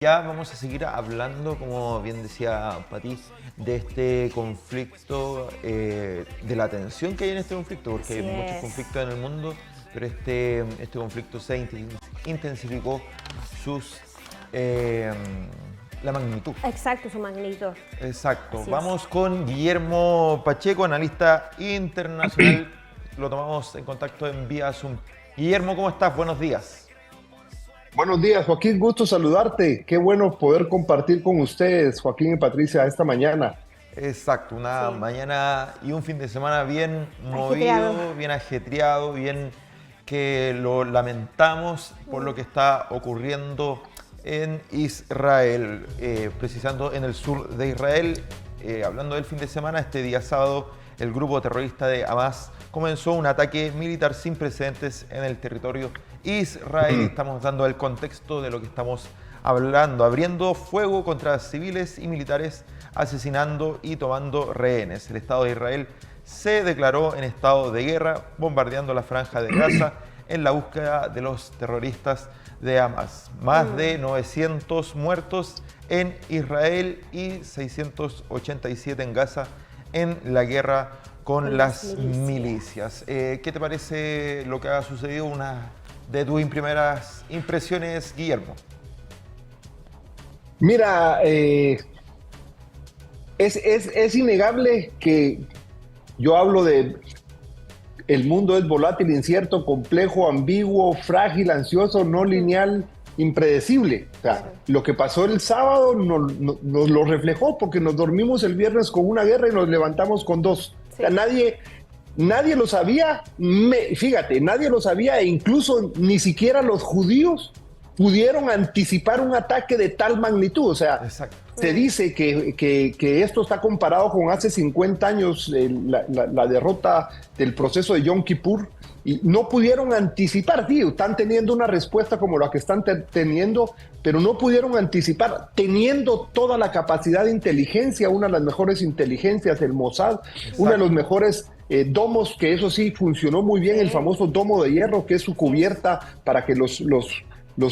Ya vamos a seguir hablando, como bien decía Pati, de este conflicto, de la tensión que hay en este conflicto, porque hay Así muchos es. conflictos en el mundo, pero este conflicto se intensificó sus, eh, la magnitud. Exacto, su magnitud. Exacto. Así es. Vamos con Guillermo Pacheco, analista internacional. Lo tomamos en contacto en vía Zoom. Guillermo, ¿cómo estás? Buenos días. Buenos días, Joaquín, gusto saludarte. Qué bueno poder compartir con ustedes, Joaquín y Patricia, esta mañana. Exacto, una Sí. mañana y un fin de semana bien Ajetreado. movido, bien ajetreado, bien que lo lamentamos por lo que está ocurriendo en Israel, precisando en el sur de Israel. Hablando del fin de semana, este día sábado, el grupo terrorista de Hamas comenzó un ataque militar sin precedentes en el territorio israelí. Estamos dando el contexto de lo que estamos hablando, abriendo fuego contra civiles y militares, asesinando y tomando rehenes. El Estado de Israel se declaró en estado de guerra, bombardeando la franja de Gaza en la búsqueda de los terroristas de Hamas. Más de 900 muertos en Israel y 687 en Gaza en la guerra con las milicias. ¿Qué te parece lo que ha sucedido? Una de tus primeras impresiones, Guillermo. Mira, es innegable que yo hablo de el mundo es volátil, incierto, complejo, ambiguo, frágil, ansioso, no lineal, impredecible. O sea, Claro. lo que pasó el sábado nos lo reflejó porque nos dormimos el viernes con una guerra y nos levantamos con dos. O Sí. sea, nadie lo sabía, fíjate, nadie lo sabía e incluso ni siquiera los judíos pudieron anticipar un ataque de tal magnitud. O sea, Exacto. se dice que esto está comparado con hace 50 años, la derrota del proceso de Yom Kippur, y no pudieron anticipar, tío, están teniendo una respuesta como la que están teniendo, pero no pudieron anticipar, teniendo toda la capacidad de inteligencia, una de las mejores inteligencias del Mossad, uno de los mejores domos, que eso sí funcionó muy bien, Sí. el famoso domo de hierro, que es su cubierta para que los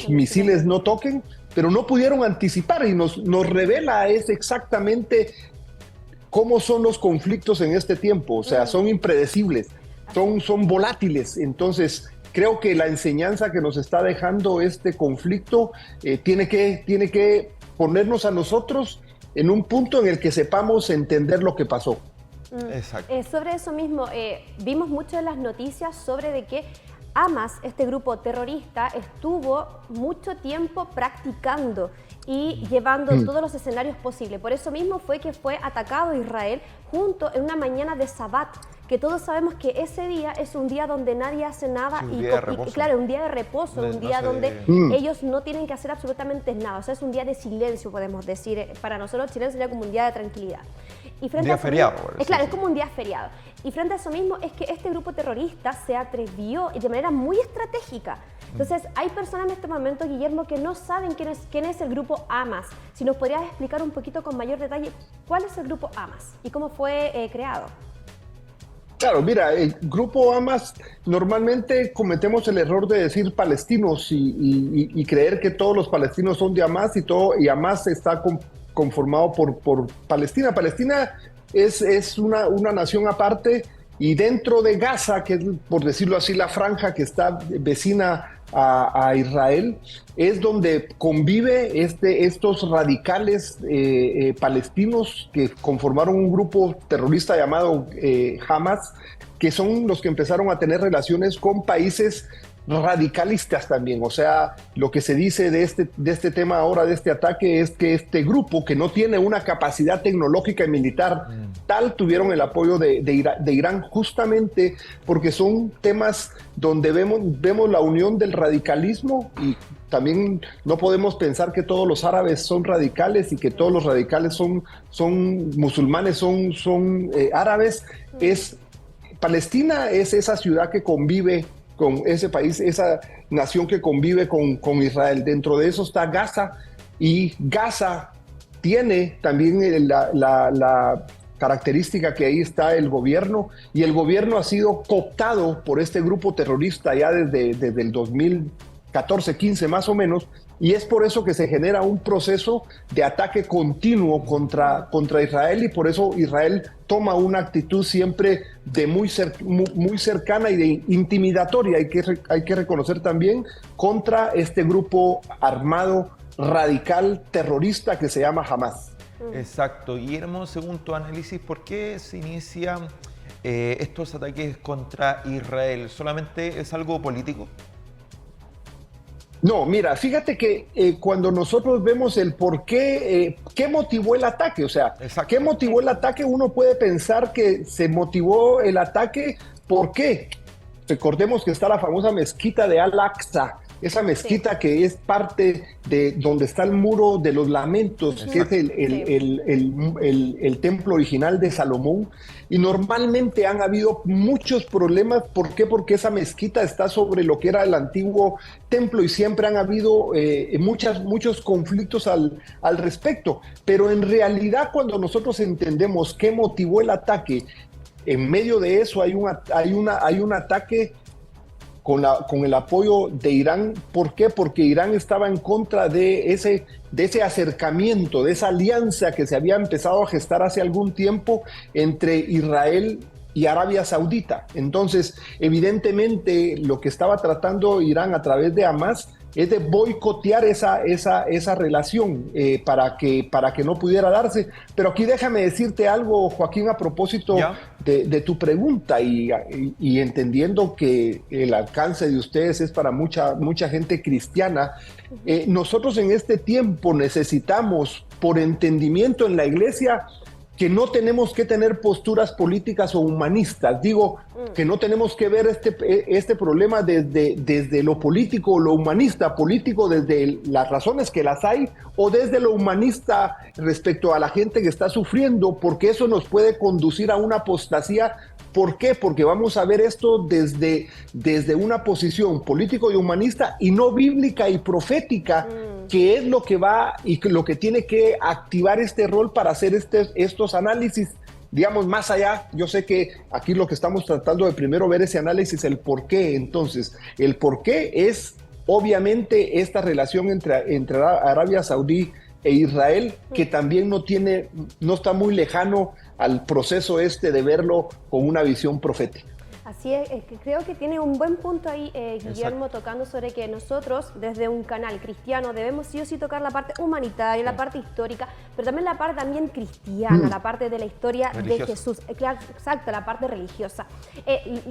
misiles no toquen, pero no pudieron anticipar y nos revela es exactamente cómo son los conflictos en este tiempo. O sea, son impredecibles, son volátiles. Entonces, creo que la enseñanza que nos está dejando este conflicto tiene que ponernos a nosotros en un punto en el que sepamos entender lo que pasó. Exacto. Sobre eso mismo, vimos mucho en las noticias sobre de que Hamas, este grupo terrorista, estuvo mucho tiempo practicando y llevando todos los escenarios posibles. Por eso mismo fue que fue atacado Israel junto en una mañana de Sabbat, que todos sabemos que ese día es un día donde nadie hace nada, Sí, un día de reposo. claro, un día de reposo, No un día se- donde ellos no tienen que hacer absolutamente nada. O sea, es un día de silencio, podemos decir. Para nosotros chilenos sería como un día de tranquilidad. Y frente Día a eso feriado, mismo- por es decir claro, es así. como un día feriado. Y frente a eso mismo es que este grupo terrorista se atrevió y de manera muy estratégica. Entonces, hay personas en este momento, Guillermo, que no saben quién es el grupo Hamas. Si nos podrías explicar un poquito con mayor detalle cuál es el grupo Hamas y cómo fue creado. Claro, mira, el grupo Hamas, normalmente cometemos el error de decir palestinos y creer que todos los palestinos son de Hamas y Hamas está conformado por Palestina. Palestina es una nación aparte y dentro de Gaza, que es, por decirlo así, la franja que está vecina a Israel, es donde convive estos radicales palestinos que conformaron un grupo terrorista llamado Hamas, que son los que empezaron a tener relaciones con países radicalistas también. O sea, lo que se dice de este tema ahora, de este ataque, es que este grupo, que no tiene una capacidad tecnológica y militar tal, tuvieron el apoyo de Irán, justamente porque son temas donde vemos la unión del radicalismo, y también no podemos pensar que todos los árabes son radicales y que todos los radicales son musulmanes, son árabes. Palestina es esa ciudad que convive con ese país, esa nación que convive con Israel. Dentro de eso está Gaza, y Gaza tiene también la característica que ahí está el gobierno, y el gobierno ha sido cooptado por este grupo terrorista ya desde el 2014, 15 más o menos, y es por eso que se genera un proceso de ataque continuo contra Israel, y por eso Israel toma una actitud siempre de muy cercana y de intimidatoria, hay que reconocer también, contra este grupo armado radical terrorista que se llama Hamas. Exacto. Guillermo, según tu análisis, ¿por qué se inician estos ataques contra Israel? ¿Solamente es algo político? No, mira, fíjate que cuando nosotros vemos el por qué, qué motivó el ataque, o sea, Exacto. qué motivó el ataque, uno puede pensar que se motivó el ataque, ¿por qué? Recordemos que está la famosa mezquita de Al-Aqsa, esa mezquita que es parte de donde está el muro de los lamentos, que es el templo original de Salomón, y normalmente han habido muchos problemas. ¿Por qué? Porque esa mezquita está sobre lo que era el antiguo templo y siempre han habido muchos conflictos al respecto, pero en realidad cuando nosotros entendemos qué motivó el ataque, en medio de eso hay un ataque con el apoyo de Irán. ¿Por qué? Porque Irán estaba en contra de ese acercamiento, de esa alianza que se había empezado a gestar hace algún tiempo entre Israel y Arabia Saudita. Entonces, evidentemente, lo que estaba tratando Irán a través de Hamas es de boicotear esa relación para que no pudiera darse. Pero aquí déjame decirte algo, Joaquín, a propósito de tu pregunta y entendiendo que el alcance de ustedes es para mucha gente cristiana. Nosotros en este tiempo necesitamos, por entendimiento en la iglesia, que no tenemos que tener posturas políticas o humanistas. Digo, que no tenemos que ver este problema desde lo político o lo humanista, político desde las razones que las hay, o desde lo humanista respecto a la gente que está sufriendo, porque eso nos puede conducir a una apostasía. ¿Por qué? Porque vamos a ver esto desde una posición político y humanista y no bíblica y profética, que es lo que va y lo que tiene que activar este rol para hacer estos análisis, digamos, más allá. Yo sé que aquí lo que estamos tratando de primero ver ese análisis, el por qué. Entonces, el por qué es obviamente esta relación entre Arabia Saudí e Israel, que también no está muy lejano al proceso de verlo con una visión profética. Así es, que creo que tiene un buen punto ahí, Guillermo, tocando sobre que nosotros, desde un canal cristiano, debemos sí o sí tocar la parte humanitaria, la parte histórica, pero también la parte también cristiana, la parte de la historia religiosa de Jesús. Claro, exacto, la parte religiosa.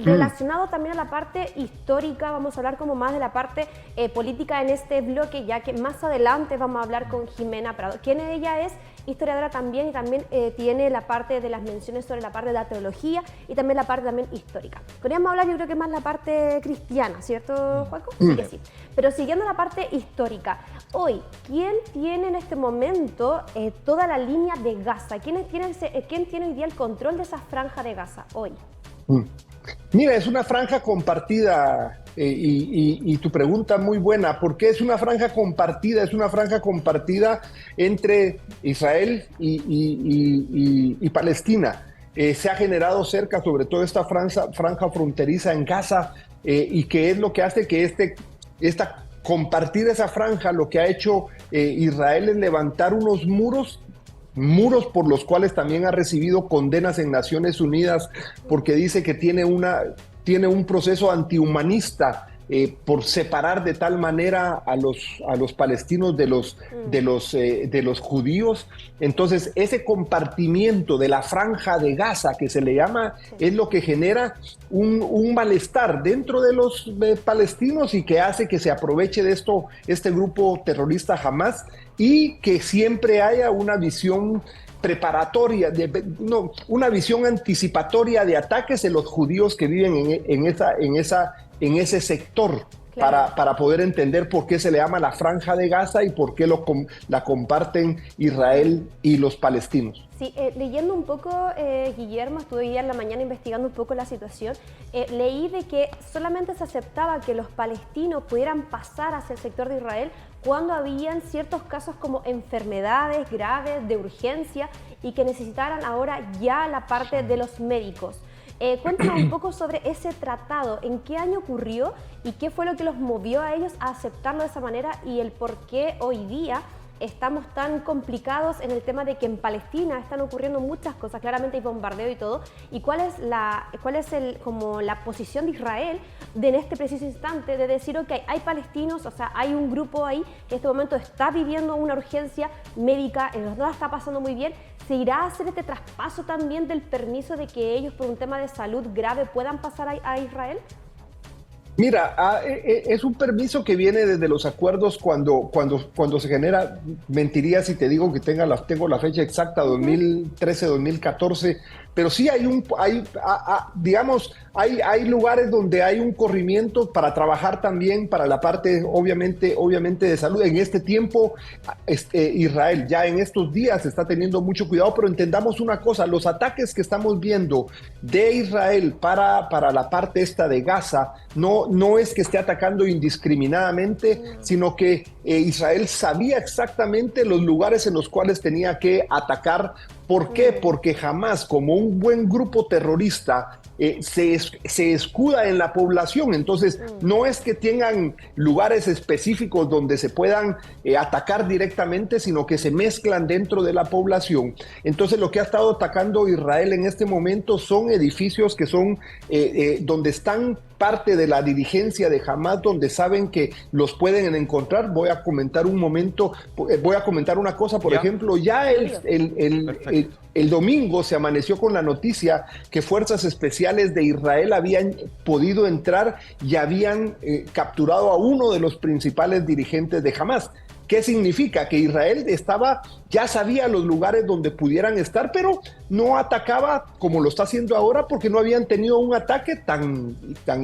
Relacionado también a la parte histórica, vamos a hablar como más de la parte política en este bloque, ya que más adelante vamos a hablar con Jimena Prado, quien ella es historiadora también, y también tiene la parte de las menciones sobre la parte de la teología y también la parte también histórica. Podríamos hablar, yo creo que más la parte cristiana, ¿cierto, Juaco? Sí que sí. Pero siguiendo la parte histórica, hoy, ¿quién tiene en este momento toda la línea de Gaza? ¿Quién tiene hoy día el control de esa franja de Gaza hoy? Mira, es una franja compartida, y tu pregunta muy buena. ¿Por qué es una franja compartida? Es una franja compartida entre Israel y Palestina. Se ha generado cerca, sobre todo esta franja fronteriza en Gaza, y que es lo que hace que compartir esa franja, lo que ha hecho Israel es levantar unos muros por los cuales también ha recibido condenas en Naciones Unidas, porque dice que tiene un proceso antihumanista por separar de tal manera a los palestinos de los judíos. Entonces, ese compartimiento de la franja de Gaza, que se le llama, es lo que genera un malestar dentro de los palestinos y que hace que se aproveche de esto este grupo terrorista Hamas, y que siempre haya una visión preparatoria, una visión anticipatoria de ataques de los judíos que viven en ese sector, claro, para poder entender por qué se le llama la Franja de Gaza y por qué la comparten Israel y los palestinos. Sí, leyendo un poco, Guillermo, estuve hoy día en la mañana investigando un poco la situación, leí de que solamente se aceptaba que los palestinos pudieran pasar hacia el sector de Israel cuando habían ciertos casos como enfermedades graves de urgencia y que necesitaran ahora ya la parte de los médicos. Cuéntanos un poco sobre ese tratado, en qué año ocurrió y qué fue lo que los movió a ellos a aceptarlo de esa manera y el por qué hoy día estamos tan complicados en el tema de que en Palestina están ocurriendo muchas cosas, claramente hay bombardeo y todo, y cuál es como la posición de Israel en este preciso instante de decir, ok, hay palestinos, o sea, hay un grupo ahí que en este momento está viviendo una urgencia médica, no la está pasando muy bien. ¿Se irá a hacer este traspaso también del permiso de que ellos por un tema de salud grave puedan pasar a Israel? Mira, es un permiso que viene desde los acuerdos cuando se genera. Mentiría si te digo que tengo la fecha exacta, 2013, 2014, pero sí hay lugares donde hay un corrimiento para trabajar también para la parte obviamente de salud. En este tiempo, Israel ya en estos días está teniendo mucho cuidado, pero entendamos una cosa, los ataques que estamos viendo de Israel para la parte esta de Gaza, no es que esté atacando indiscriminadamente, sino que Israel sabía exactamente los lugares en los cuales tenía que atacar. ¿Por qué? Porque Hamás, como un buen grupo terrorista, se escuda en la población. Entonces, no es que tengan lugares específicos donde se puedan atacar directamente, sino que se mezclan dentro de la población. Entonces, lo que ha estado atacando Israel en este momento son edificios que son donde están parte de la dirigencia de Hamás, donde saben que los pueden encontrar. Voy a comentar una cosa, por ejemplo, ya el domingo se amaneció con la noticia que fuerzas especiales de Israel habían podido entrar y habían capturado a uno de los principales dirigentes de Hamás. ¿Qué significa? Que Israel ya sabía los lugares donde pudieran estar, pero no atacaba como lo está haciendo ahora porque no habían tenido un ataque tan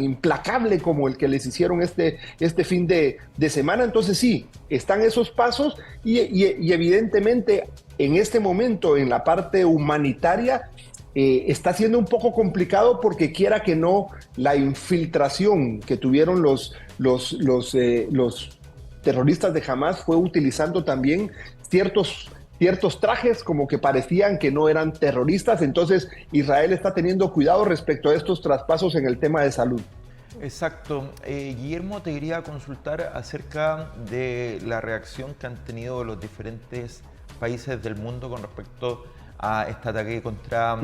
implacable como el que les hicieron este fin de semana. Entonces sí, están esos pasos y evidentemente en este momento en la parte humanitaria está siendo un poco complicado porque quiera que no, la infiltración que tuvieron los terroristas de Hamás fue utilizando también ciertos trajes como que parecían que no eran terroristas. Entonces Israel está teniendo cuidado respecto a estos traspasos en el tema de salud. Exacto. Guillermo, te quería consultar acerca de la reacción que han tenido los diferentes países del mundo con respecto a este ataque contra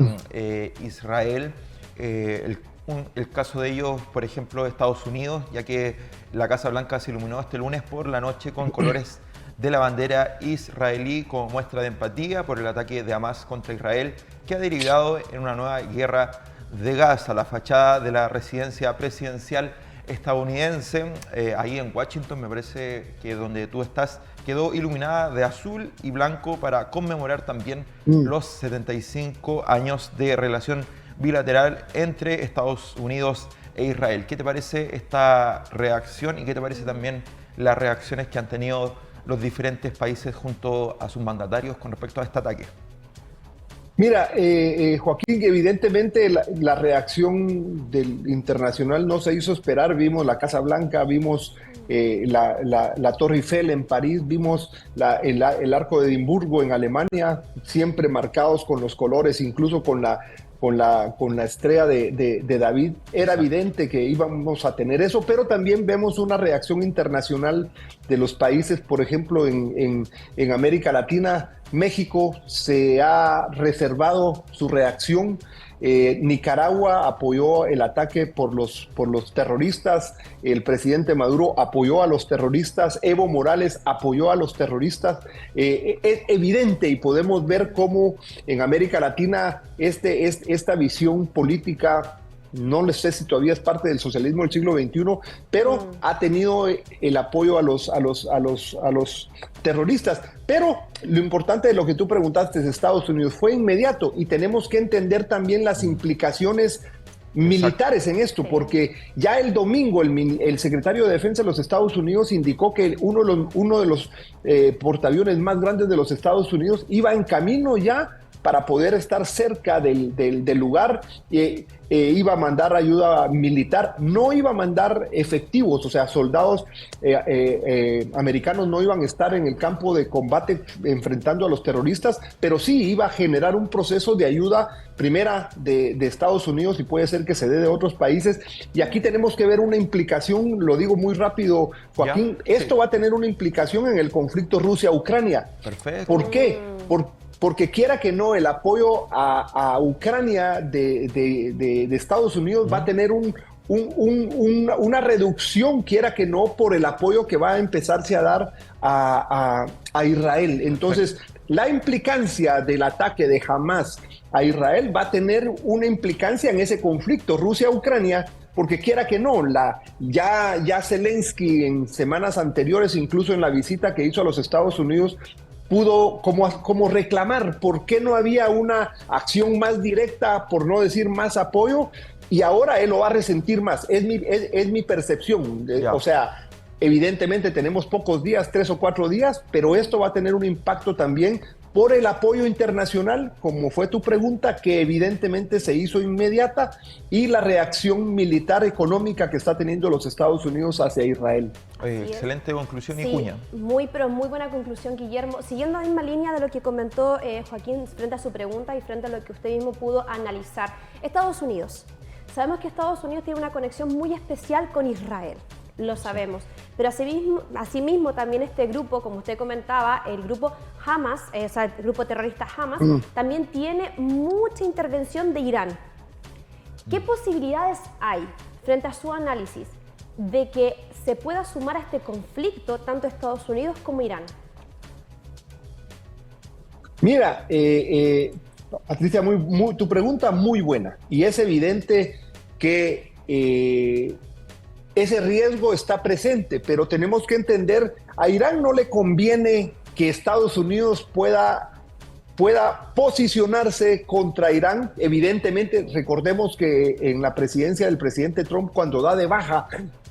Israel. El caso de ellos, por ejemplo, Estados Unidos, ya que la Casa Blanca se iluminó este lunes por la noche con colores de la bandera israelí como muestra de empatía por el ataque de Hamás contra Israel, que ha derivado en una nueva guerra de Gaza. La fachada de la residencia presidencial estadounidense, ahí en Washington, me parece que donde tú estás, quedó iluminada de azul y blanco para conmemorar también los 75 años de relación bilateral entre Estados Unidos e Israel. ¿Qué te parece esta reacción y qué te parece también las reacciones que han tenido los diferentes países junto a sus mandatarios con respecto a este ataque? Mira, Joaquín, evidentemente la reacción del internacional no se hizo esperar. Vimos la Casa Blanca, vimos la Torre Eiffel en París, vimos el Arco de Edimburgo en Alemania, siempre marcados con los colores, incluso con la estrella de David. Era evidente que íbamos a tener eso, pero también vemos una reacción internacional de los países, por ejemplo, en América Latina. México se ha reservado su reacción. Nicaragua apoyó el ataque por los terroristas. El presidente Maduro apoyó a los terroristas. Evo Morales apoyó a los terroristas. Es evidente y podemos ver cómo en América Latina esta visión política, no les sé si todavía es parte del socialismo del siglo XXI, pero ha tenido el apoyo a los terroristas. Pero lo importante de lo que tú preguntaste de Estados Unidos fue inmediato y tenemos que entender también las implicaciones militares en esto, porque ya el domingo el secretario de Defensa de los Estados Unidos indicó que uno de los portaaviones más grandes de los Estados Unidos iba en camino ya para poder estar cerca del lugar. Iba a mandar ayuda militar, no iba a mandar efectivos, o sea, soldados americanos no iban a estar en el campo de combate enfrentando a los terroristas, pero sí iba a generar un proceso de ayuda primera de Estados Unidos y puede ser que se dé de otros países. Y aquí tenemos que ver una implicación, lo digo muy rápido, Joaquín, esto va a tener una implicación en el conflicto Rusia-Ucrania. Perfecto. ¿Por qué? Porque quiera que no, el apoyo a Ucrania de Estados Unidos va a tener una reducción, quiera que no, por el apoyo que va a empezarse a dar a Israel. Entonces, la implicancia del ataque de Hamas a Israel va a tener una implicancia en ese conflicto Rusia-Ucrania, porque quiera que no, ya Zelensky en semanas anteriores, incluso en la visita que hizo a los Estados Unidos, pudo como reclamar por qué no había una acción más directa, por no decir más apoyo, y ahora él lo va a resentir más. Es mi percepción. O sea, evidentemente tenemos pocos días, 3 o 4 días, pero esto va a tener un impacto también por el apoyo internacional, como fue tu pregunta, que evidentemente se hizo inmediata, y la reacción militar económica que está teniendo los Estados Unidos hacia Israel. Excelente conclusión, sí, Icuña. Pero muy buena conclusión, Guillermo. Siguiendo la misma línea de lo que comentó Joaquín frente a su pregunta y frente a lo que usted mismo pudo analizar. Estados Unidos. Sabemos que Estados Unidos tiene una conexión muy especial con Israel. Lo sabemos, pero asimismo también este grupo, como usted comentaba, el grupo Hamas, o sea, el grupo terrorista Hamas, también tiene mucha intervención de Irán. ¿Qué posibilidades hay, frente a su análisis, de que se pueda sumar a este conflicto tanto Estados Unidos como Irán? Mira, Patricia, tu pregunta muy buena, y es evidente que ese riesgo está presente, pero tenemos que entender, a Irán no le conviene que Estados Unidos pueda posicionarse contra Irán. Evidentemente, recordemos que en la presidencia del presidente Trump, cuando da de baja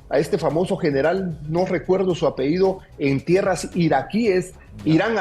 a este famoso general, no recuerdo su apellido, en tierras iraquíes, Irán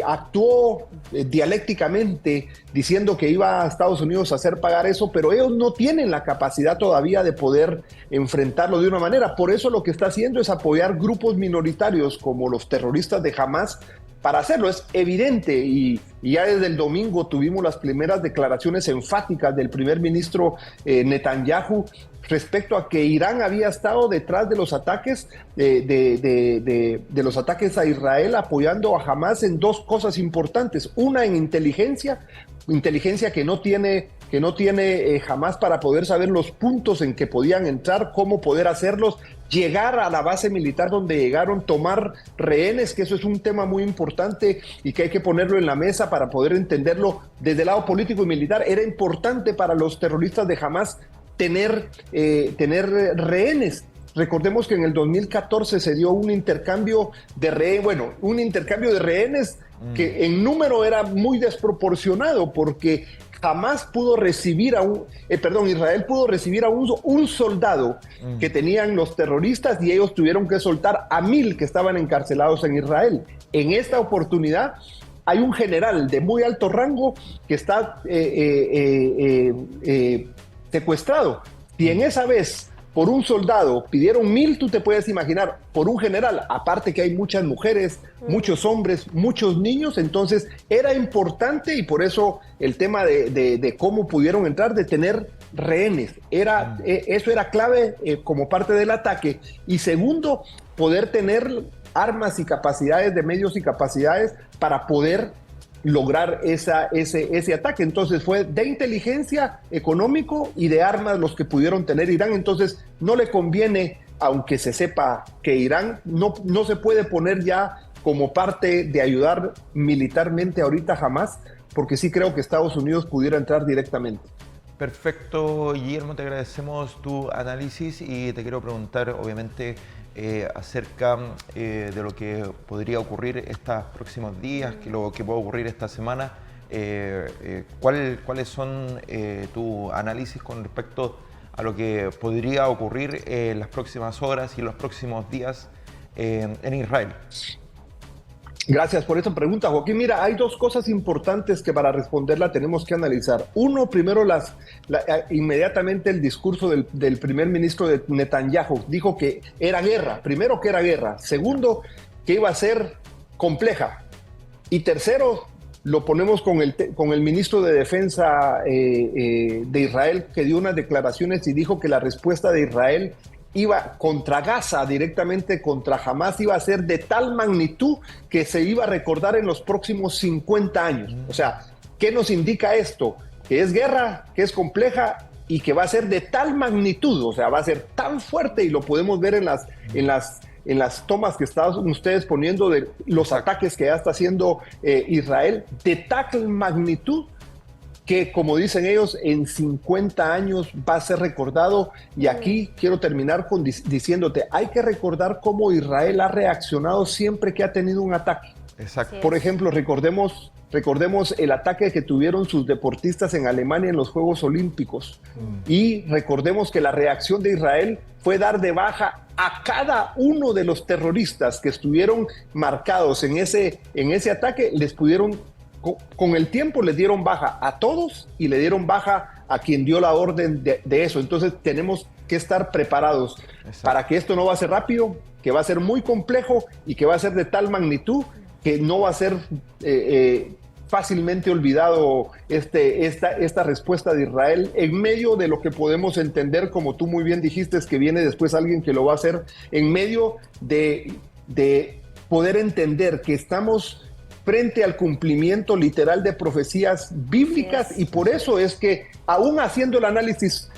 actuó dialécticamente diciendo que iba a Estados Unidos a hacer pagar eso, pero ellos no tienen la capacidad todavía de poder enfrentarlo de una manera. Por eso lo que está haciendo es apoyar grupos minoritarios como los terroristas de Hamas para hacerlo. Es evidente, y ya desde el domingo tuvimos las primeras declaraciones enfáticas del primer ministro Netanyahu respecto a que Irán había estado detrás de los ataques de los ataques a Israel, apoyando a Hamas en dos cosas importantes. Una, en inteligencia que no tiene Hamas, para poder saber los puntos en que podían entrar, cómo poder hacerlos, llegar a la base militar donde llegaron, tomar rehenes, que eso es un tema muy importante y que hay que ponerlo en la mesa para poder entenderlo desde el lado político y militar. Era importante para los terroristas de Hamas tener rehenes. Recordemos que en el 2014 se dio un intercambio de rehenes que en número era muy desproporcionado, porque Israel pudo recibir a un soldado que tenían los terroristas, y ellos tuvieron que soltar a 1,000 que estaban encarcelados en Israel. En esta oportunidad hay un general de muy alto rango que está secuestrado. Si en esa vez por un soldado pidieron 1,000, tú te puedes imaginar, por un general, aparte que hay muchas mujeres, muchos hombres, muchos niños, entonces era importante, y por eso el tema de cómo pudieron entrar, de tener rehenes, eso era clave como parte del ataque. Y segundo, poder tener armas y capacidades, de medios y capacidades para poder lograr ese ataque. Entonces fue de inteligencia, económico y de armas los que pudieron tener Irán. Entonces no le conviene, aunque se sepa que Irán no se puede poner ya como parte de ayudar militarmente ahorita jamás, porque sí creo que Estados Unidos pudiera entrar directamente. Perfecto, Guillermo, te agradecemos tu análisis y te quiero preguntar, obviamente, acerca de lo que podría ocurrir estos próximos días, lo que puede ocurrir esta semana. ¿Cuáles son tu análisis con respecto a lo que podría ocurrir en las próximas horas y los próximos días en Israel? Gracias por esa pregunta, Joaquín. Mira, hay dos cosas importantes que para responderla tenemos que analizar. Uno, primero, inmediatamente el discurso del primer ministro de Netanyahu dijo que era guerra. Primero, que era guerra. Segundo, que iba a ser compleja. Y tercero, lo ponemos con el ministro de Defensa de Israel, que dio unas declaraciones y dijo que la respuesta de Israel iba contra Gaza, directamente contra Hamas, iba a ser de tal magnitud que se iba a recordar en los próximos 50 años. O sea, ¿qué nos indica esto? Que es guerra, que es compleja y que va a ser de tal magnitud, o sea, va a ser tan fuerte, y lo podemos ver en las tomas que estaban ustedes poniendo de los ataques que ya está haciendo Israel, de tal magnitud que, como dicen ellos, en 50 años va a ser recordado. Y aquí quiero terminar diciéndote, hay que recordar cómo Israel ha reaccionado siempre que ha tenido un ataque. Exacto. Por ejemplo, recordemos el ataque que tuvieron sus deportistas en Alemania en los Juegos Olímpicos. Y recordemos que la reacción de Israel fue dar de baja a cada uno de los terroristas que estuvieron marcados en ese ataque. Les pudieron, con el tiempo, les dieron baja a todos y le dieron baja a quien dio la orden de eso. Entonces tenemos que estar preparados para que esto no va a ser rápido, que va a ser muy complejo y que va a ser de tal magnitud que no va a ser fácilmente olvidado esta respuesta de Israel, en medio de lo que podemos entender, como tú muy bien dijiste, es que viene después alguien que lo va a hacer, en medio de poder entender que estamos frente al cumplimiento literal de profecías bíblicas. Y por eso es que, aún haciendo el análisis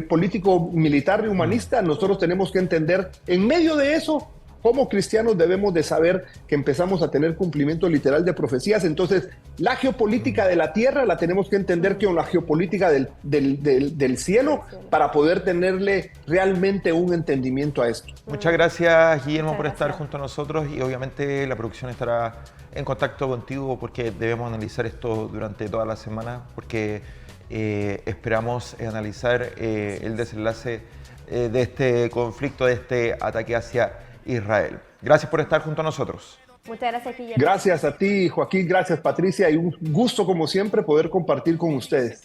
político, militar y humanista, nosotros tenemos que entender, en medio de eso, como cristianos debemos de saber que empezamos a tener cumplimiento literal de profecías. Entonces, la geopolítica de la tierra la tenemos que entender con la geopolítica del cielo, para poder tenerle realmente un entendimiento a esto. Muchas gracias, Guillermo, por estar junto a nosotros, y obviamente la producción estará en contacto contigo porque debemos analizar esto durante toda la semana, porque esperamos analizar el desenlace de este conflicto, de este ataque hacia Israel. Gracias por estar junto a nosotros. Muchas gracias, Guillermo. Gracias a ti, Joaquín. Gracias, Patricia. Y un gusto, como siempre, poder compartir con ustedes.